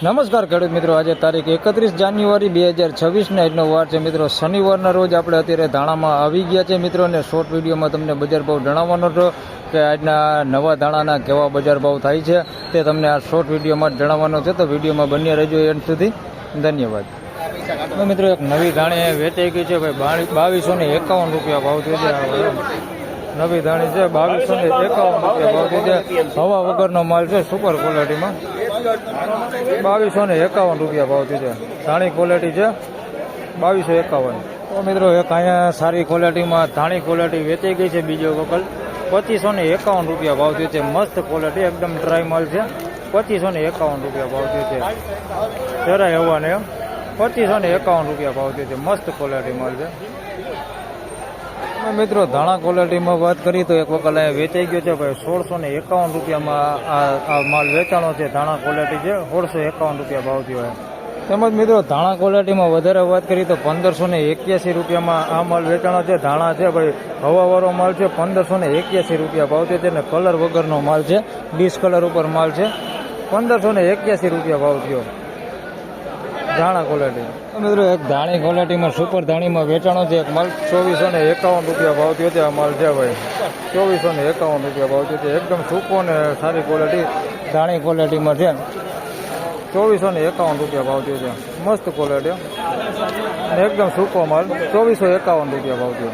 નમસ્કાર ખેડૂત મિત્રો, આજે તારીખ 31 જાન્યુઆરી 2026 આજનો વાર છે મિત્રો. શનિવારના રોજ આપણે અત્યારે ધાણામાં આવી ગયા છે મિત્રો, અને શોર્ટ વિડીયોમાં તમને બજાર ભાવ જણાવવાનો હતો કે આજના નવા ધાણાના કેવા બજાર ભાવ થાય છે તે તમને આ શોર્ટ વિડીયોમાં જણાવવાનો છે. તો વિડીયોમાં બન્યા રહેજો એન્ડ સુધી. ધન્યવાદ. મિત્રો એક નવી ધાણી વેચાઈ ગઈ છે ભાઈ, 2251 રૂપિયા ભાવ થયો છે. નવી ધાણી છે 2251 રૂપિયા ભાવ થયો છે. હવા વગરનો માલ છે, સુપર ક્વોલિટીમાં 2251 રૂપિયા ભાવ થયો છે. ધાણી ક્વોલિટી છે 2251. તો મિત્રો એક અહીંયા સારી ક્વોલિટીમાં ધાણી ક્વોલિટી વેચાઈ ગઈ છે બીજો વકલ 2551 રૂપિયા ભાવ થયો છે. મસ્ત ક્વોલિટી, એકદમ ડ્રાય માલ છે. 2551 રૂપિયા ભાવ થયો છે. જરાય હવાને 2551 રૂપિયા ભાવ થયો છે. મસ્ત ક્વોલિટી માલ છે મિત્રો. ધાણા ક્વોલિટીમાં વાત કરીએ તો એક વકલ અહીંયા વેચાઈ ગયો છે ભાઈ 1651 રૂપિયામાં આ માલ વેચાણો છે. ધાણા ક્વોલિટી છે 1651 રૂપિયા ભાવ થયો. તેમજ મિત્રો ધાણા ક્વોલિટીમાં વધારે વાત કરીએ તો 1581 રૂપિયામાં આ માલ વેચાણો છે. ધાણા છે ભાઈ હવાવાળો માલ છે, 1581 રૂપિયા ભાવ થયો છે. અને કલર વગરનો માલ છે, ડિસ્કલર ઉપર માલ છે. 1581 રૂપિયા ભાવ થયો ધાણા ક્વોલિટી. મિત્રો એક ધાણી ક્વોલિટીમાં સુપર ધાણીમાં વેચાણો છે એક માલ 2451 રૂપિયા ભાવ થયો છે. આ માલ છે ભાઈ 2451 રૂપિયા ભાવ થયો છે. એકદમ સૂકો અને સારી ક્વોલિટી ધાણી ક્વોલિટીમાં છે. 2451 રૂપિયા ભાવ થયો છે. મસ્ત ક્વોલિટી, એકદમ સૂકો માલ 2451 રૂપિયા ભાવ થયો.